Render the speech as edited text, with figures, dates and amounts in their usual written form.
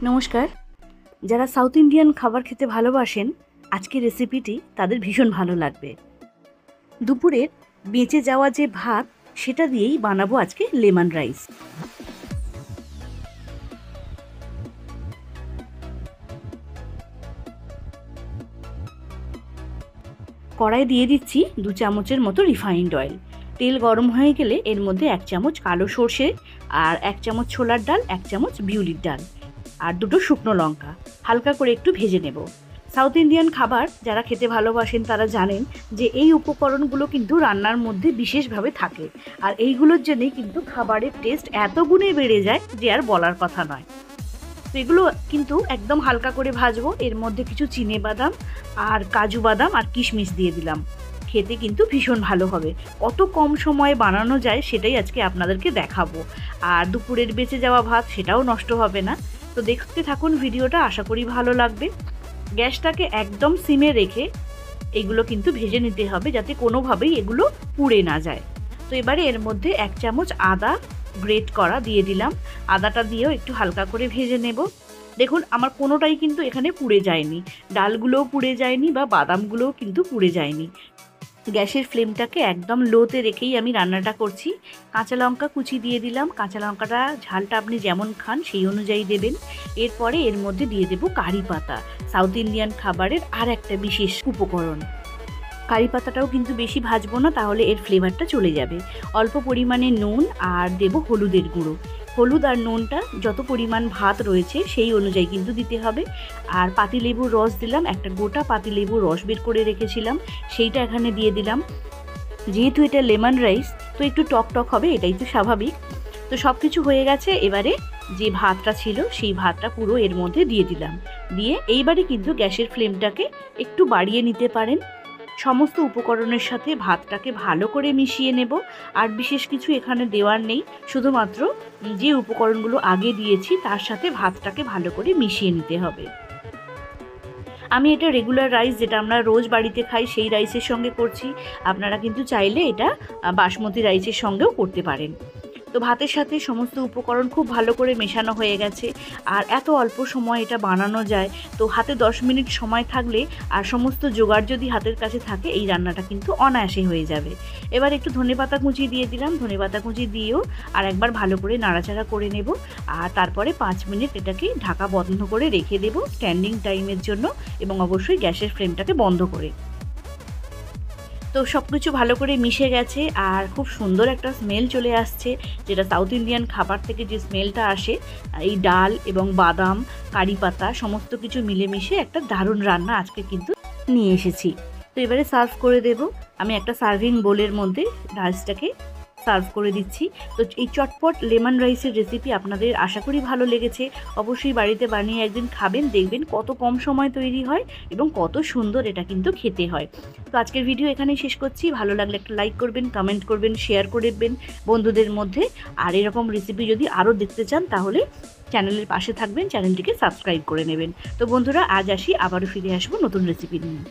নমস্কার। যারা south Indian খাবার খেতে ভালোবাসেন আজকের রেসিপিটি তাদের ভীষণ ভালো লাগবে। দুপুরের বেঁচে যাওয়া যে ভাত সেটা দিয়েই বানাবো আজকে লেমন রাইস। কড়াই দিয়ে দিচ্ছি 2 চামচের মতো রিফাইন্ড অয়েল। তেল গরম হয়ে গেলে এর মধ্যে 1 চামচ কালো সর্ষে আর 1 চামচ ছোলার ডাল, 1 চামচ বিউলির ডাল আর 2টো শুকনো লঙ্কা হালকা করে একটু ভেজে নেব। সাউথ ইন্ডিয়ান খাবার যারা খেতে ভালোবাসেন তারা জানেন যে এই উপকরণগুলো কিন্তু রান্নার মধ্যে বিশেষভাবে থাকে, আর এইগুলোর জন্যই কিন্তু খাবারের টেস্ট এত গুণে বেড়ে যায় যে আর বলার কথা নয়। তো এগুলো কিন্তু একদম হালকা করে ভাজবো। এর মধ্যে কিছু চিনে বাদাম আর কাজু বাদাম আর কিশমিশ দিয়ে দিলাম। খেতে কিন্তু ভীষণ ভালো হবে। কত কম সময়ে বানানো যায় সেটাই আজকে আপনাদেরকে দেখাবো। আর দুপুরের বেঁচে যাওয়া ভাত সেটাও নষ্ট হবে না। তো দেখতে থাকুন ভিডিওটা, আশা করি ভালো লাগবে। গ্যাসটাকে একদম সিমে রেখে এগুলো কিন্তু ভেজে নিতে হবে যাতে কোনোভাবেই এগুলো পুড়ে না যায়। তো এবারে এর মধ্যে 1 চামচ আদা গ্রেট করা দিয়ে দিলাম। আদাটা দিয়েও একটু হালকা করে ভেজে নেব। দেখুন আমার কোনোটাই কিন্তু এখানে পুড়ে যায়নি, ডালগুলোও পুড়ে যায়নি বা বাদামগুলোও কিন্তু পুড়ে যায়নি। গ্যাসের ফ্লেমটাকে একদম লোতে রেখেই আমি রান্নাটা করছি। কাঁচা লঙ্কা কুচি দিয়ে দিলাম। কাঁচা লঙ্কাটা ঝালটা আপনি যেমন খান সেই অনুযায়ী দেবেন। এরপরে এর মধ্যে দিয়ে দেবো কারি পাতা, সাউথ ইন্ডিয়ান খাবারের আর একটা বিশেষ উপকরণ। কারি পাতাটাও কিন্তু বেশি ভাজবো না, তাহলে এর ফ্লেভারটা চলে যাবে। অল্প পরিমাণে নুন আর দেবো হলুদের গুঁড়ো। হলুদ আর নুনটা যত পরিমাণ ভাত রয়েছে সেই অনুযায়ী কিন্তু দিতে হবে। আর পাতিলেবুর রস দিলাম, একটা গোটা পাতিলেবুর রস বের করে রেখেছিলাম সেইটা এখানে দিয়ে দিলাম। যেহেতু এটা লেমন রাইস তো একটু টক টক হবে, এটাই তো স্বাভাবিক। তো সব কিছু হয়ে গেছে। এবারে যে ভাতটা ছিল সেই ভাতটা পুরো এর মধ্যে দিয়ে দিলাম। দিয়ে এইবারে কিন্তু গ্যাসের ফ্লেমটাকে একটু বাড়িয়ে নিতে পারেন। সমস্ত উপকরণের সাথে ভাতটাকে ভালো করে মিশিয়ে নেব। আর বিশেষ কিছু এখানে দেওয়ার নেই, শুধুমাত্র যে উপকরণগুলো আগে দিয়েছি তার সাথে ভাতটাকে ভালো করে মিশিয়ে নিতে হবে। আমি এটা রেগুলার রাইস যেটা আমরা রোজ বাড়িতে খাই সেই রাইসের সঙ্গে করছি। আপনারা কিন্তু চাইলে এটা বাসমতি রাইসের সঙ্গেও করতে পারেন। তো ভাতের সাথে সমস্ত উপকরণ খুব ভালো করে মেশানো হয়ে গেছে। আর এত অল্প সময় এটা বানানো যায়, তো হাতে 10 মিনিট সময় থাকলে আর সমস্ত জোগাড় যদি হাতের কাছে থাকে এই রান্নাটা কিন্তু অনায়াসে হয়ে যাবে। এবার একটু ধনেপাতা কুচি দিয়ে দিলাম। ধনেপাতা কুচি দিয়েও আর একবার ভালো করে নাড়াচাড়া করে নেব। আর তারপরে 5 মিনিট এটাকে ঢাকা বন্ধ করে রেখে দেব স্ট্যান্ডিং টাইমের জন্য, এবং অবশ্যই গ্যাসের ফ্লেমটাকে বন্ধ করে। তো সব কিছু ভালো করে মিশে গেছে আর খুব সুন্দর একটা স্মেল চলে আসছে, যেটা সাউথ ইন্ডিয়ান খাবার থেকে যে স্মেলটা আসে। এই ডাল এবং বাদাম, কারি পাতা সমস্ত কিছু মিলেমিশে একটা দারুণ রান্না আজকে কিন্তু নিয়ে এসেছি। তো এবারে সার্ভ করে দেব। আমি একটা সার্ভিং বোলের মধ্যে রাইসটাকে সার্ভ করে দিচ্ছি। তো এই চটপট লেমন রাইসের রেসিপি আপনাদের আশা করি ভালো লেগেছে। অবশ্যই বাড়িতে বানিয়ে একদিন খাবেন, দেখবেন কত কম সময় তৈরি হয় এবং কত সুন্দর এটা কিন্তু খেতে হয়। তো আজকের ভিডিও এখানেই শেষ করছি। ভালো লাগলে একটা লাইক করবেন, কমেন্ট করবেন, শেয়ার করে দেবেন বন্ধুদের মধ্যে। আর এরকম রেসিপি যদি আরও দেখতে চান তাহলে চ্যানেলের পাশে থাকবেন, চ্যানেলটিকে সাবস্ক্রাইব করে নেবেন। তো বন্ধুরা আজ আসি, আবারও ফিরে আসবো নতুন রেসিপি নিয়ে।